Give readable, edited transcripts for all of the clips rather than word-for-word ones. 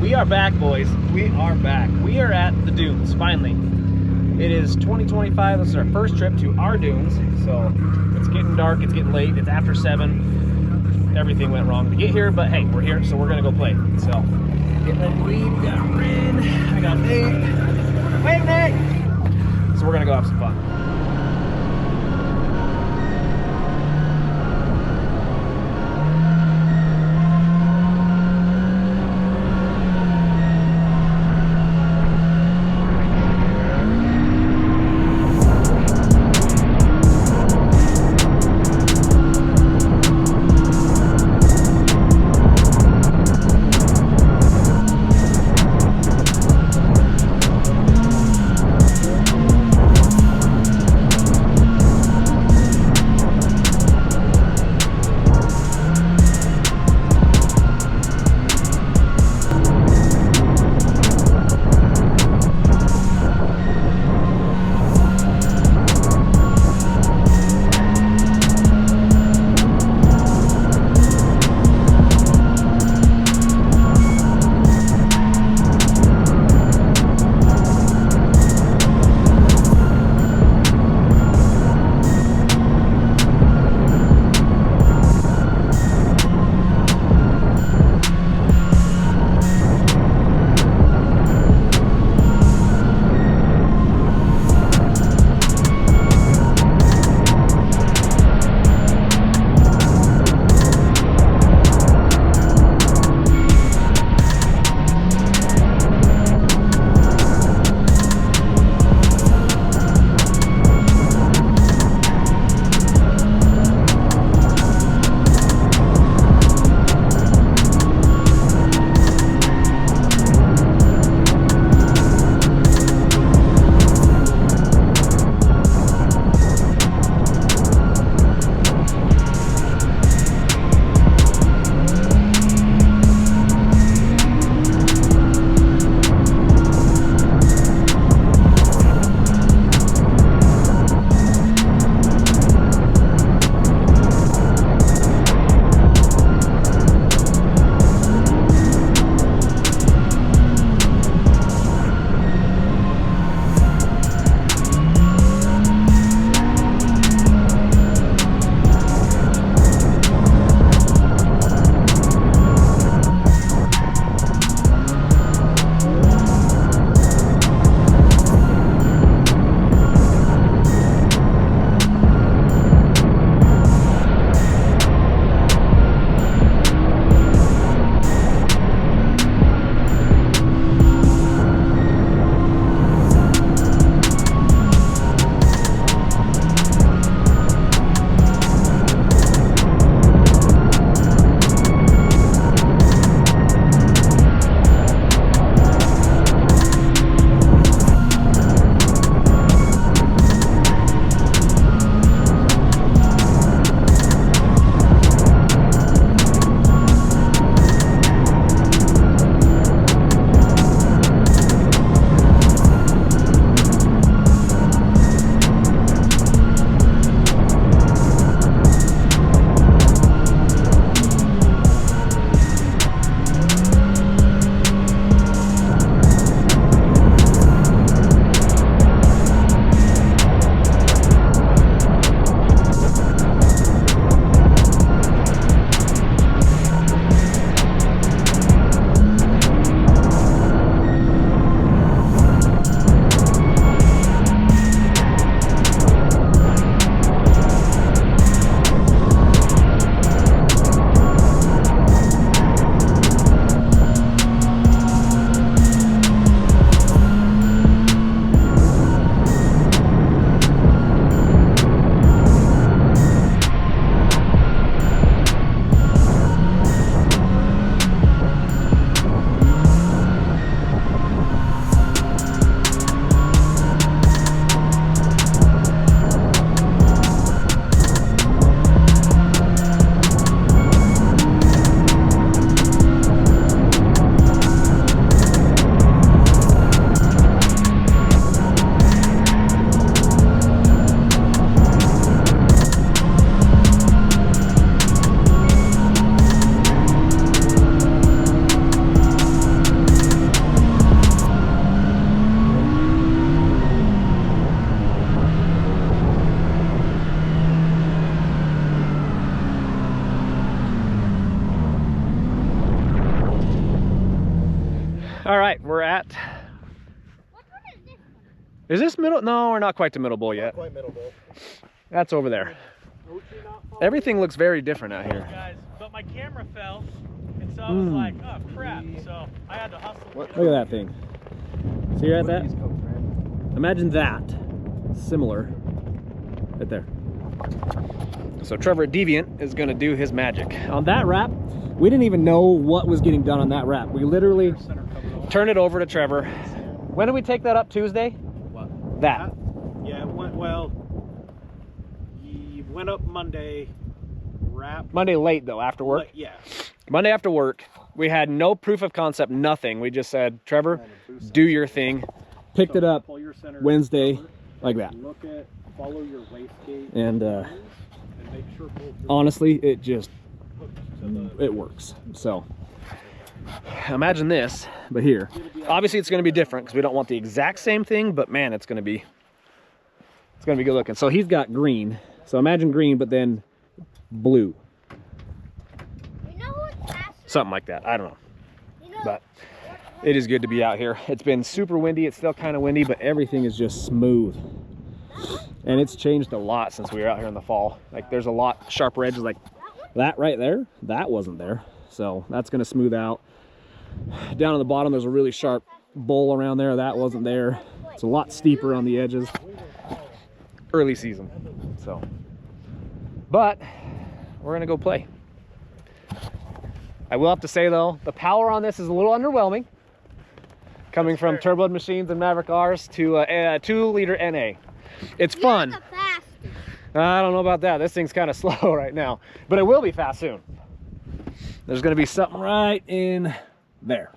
We are back, boys. We are back. We are at the dunes, finally. It is 2025. This is our first trip to our dunes. So it's getting dark, it's getting late, it's after 7. Everything went wrong to get here, but hey, we're here, so we're gonna go play. So getting ready to leave. We got Rin, I got Nate. Wave, Nate! So we're gonna go have some fun. All right, we're at. What one is this one? Is this middle? No, we're not quite to Middle Bowl yet. Not quite Middle Bowl. That's over there. Everything looks very different out here. Guys, but my camera fell, and so I was like, oh crap. So I had to hustle. Look at that thing. See you're at that? Imagine that. Similar. Right there. So Trevor Deviant is gonna do his magic. On that wrap, we didn't even know what was getting done on that wrap. We literally turned it over to Trevor. When did we take that up? Tuesday? What? That. Yeah, it went well. You went up Monday, wrap. Monday late though, after work. Yeah. Monday after work, we had no proof of concept, nothing. We just said, Trevor, do your thing. Picked it up Wednesday, like that. Look at, follow your wastegate. And make sure honestly, it just, it works. So imagine this, but here. Obviously it's gonna be different because we don't want the exact same thing, but man, it's gonna be good looking. So he's got green. So imagine green, but then blue. You know what's faster? Something like that, I don't know. You know, But it is good to be out here. It's been super windy. It's still kind of windy, but everything is just smooth. And it's changed a lot since we were out here in the fall. Like there's a lot sharper edges like that right there. That wasn't there. So that's gonna smooth out. Down on the bottom, there's a really sharp bowl around there. That wasn't there. It's a lot steeper on the edges. Early season, so. But we're gonna go play. I will have to say though, the power on this is a little underwhelming. Coming from Turbo Machines and Maverick R's to a 2-liter NA. It's fun. the fastest. I don't know about that. This thing's kind of slow right now, but it will be fast soon. There's gonna be something right in there.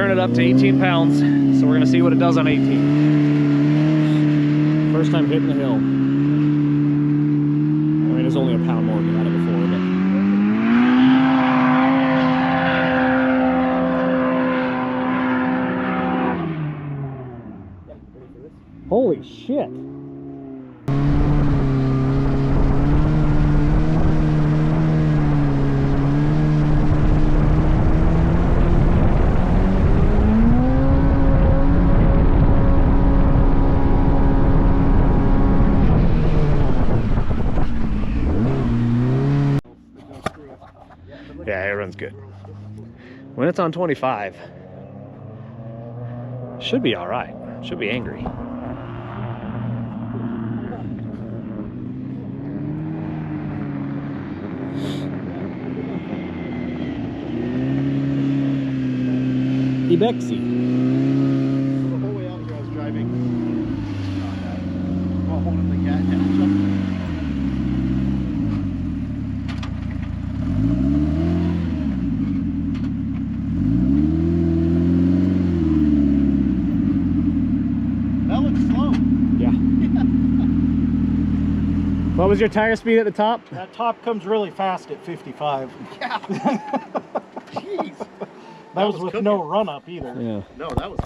turn it up to 18 pounds. So we're gonna see what it does on 18. First time hitting the hill. I mean, it's only a pound more than we had it before, but... Holy shit. Yeah, it runs good. When it's on 25, should be all right. Should be angry. Ibexi. The whole way out here I was driving while holding the gas down. That looks slow. Yeah. What was your tire speed at the top? That top comes really fast at 55. Yeah. Jeez. That was with cooking. no run up either. Yeah. No, that was.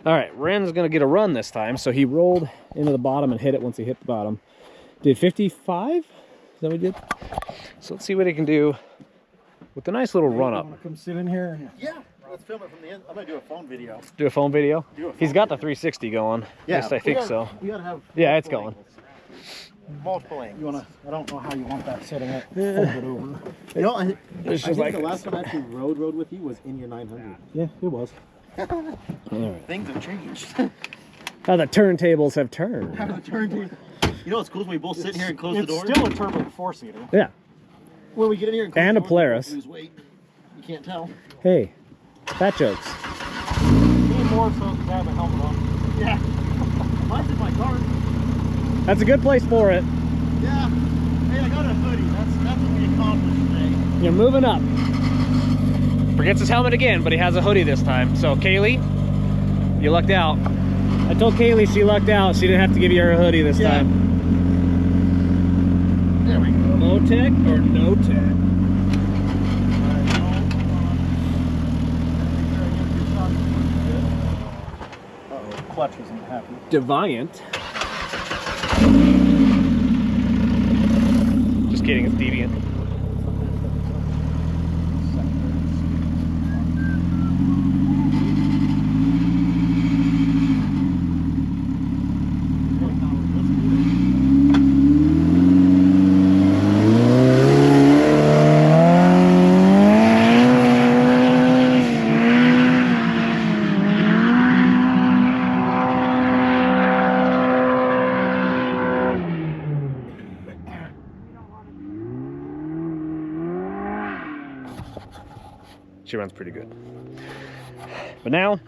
All right, Ren's gonna get a run this time. So he rolled into the bottom and hit it once he hit the bottom. Did 55? Is that what he did? So let's see what he can do with a nice little run up. Want to come sit in here? Yeah. Let's film it from the end. I'm gonna do a phone video. Do a phone video? Do a phone He's got the video. 360 going. Yeah, At least I think so. We gotta have. Yeah, it's multiple going. angles. Multiple angles. You wanna? I don't know how you want that setting up. Fold it over. You know, I It's think just like the last time I actually rode with you was in your 900. Yeah, it was. All right. Things have changed. How the turntables have turned. How the turn. You know what's cool is we both sit here and close the It's door. still a turbo 4-seater. Yeah. When we get in here and close And the a door, Polaris. we lose weight. You can't tell. Hey, fat jokes. Need more so to have a helmet on. Yeah. Mine's in my car. That's a good place for it. Yeah. Hey, I got a hoodie. That's what we accomplished today. You're moving up. Forgets his helmet again, but he has a hoodie this time. So Kaylee, you lucked out. I told Kaylee she lucked out. She didn't have to give you her hoodie this Yeah. time. There we go. Low tech or no tech? Uh-oh, clutch isn't happy. Deviant. Just kidding, it's deviant. She runs pretty good. But now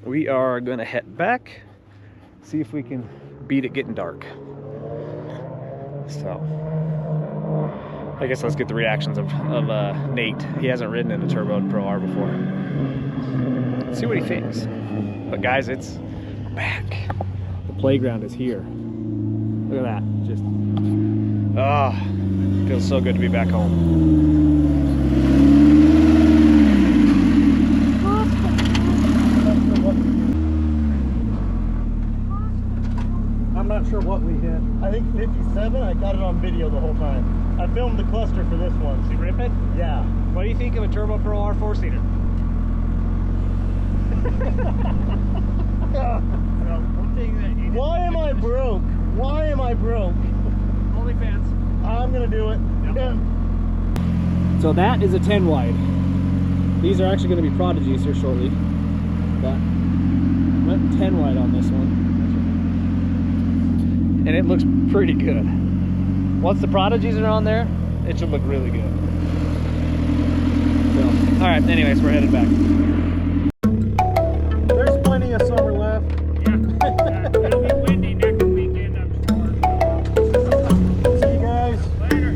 we are going to head back, see if we can beat it getting dark. So I guess let's get the reactions of Nate. He hasn't ridden in a Turbo Pro R before. Let's see what he thinks. But guys, it's back. The playground is here. Look at that. Just feels so good to be back home. I'm not sure what we hit. I think 57. I got it on video the whole time. I filmed the cluster for this one. Did you rip it? Yeah. What do you think of a Turbo Pro R 4-seater? Why am I broke? Why am I broke? OnlyFans. I'm gonna do it. Yep. So that is a 10 wide. These are actually going to be Prodigies here shortly. But went 10 wide on this one. And it looks pretty good. Once the Prodigies are on there, it should look really good. So, all right, anyways, we're headed back. There's plenty of summer left. It'll be windy next weekend, I'm sure. See you guys. Later.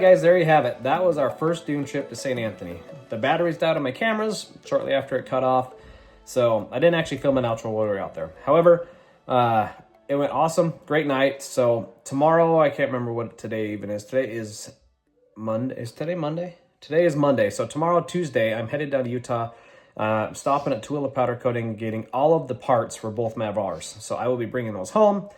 guys, there you have it. That was our first dune trip to St. Anthony. The batteries died on my cameras shortly after it cut off, so I didn't actually film an outro while we were out there. However, it went awesome. Great night. So tomorrow, I can't remember what today even is. Today is Monday. Is today Monday? Today is Monday. So tomorrow, Tuesday, I'm headed down to Utah, stopping at Tooele Powder Coating, getting all of the parts for both Mavars. So I will be bringing those home.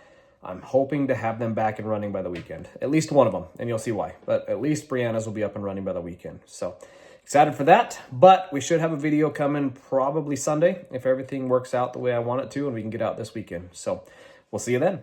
I'm hoping to have them back and running by the weekend. At least one of them, and you'll see why. But at least Brianna's will be up and running by the weekend. So excited for that. But we should have a video coming probably Sunday if everything works out the way I want it to and we can get out this weekend. So we'll see you then.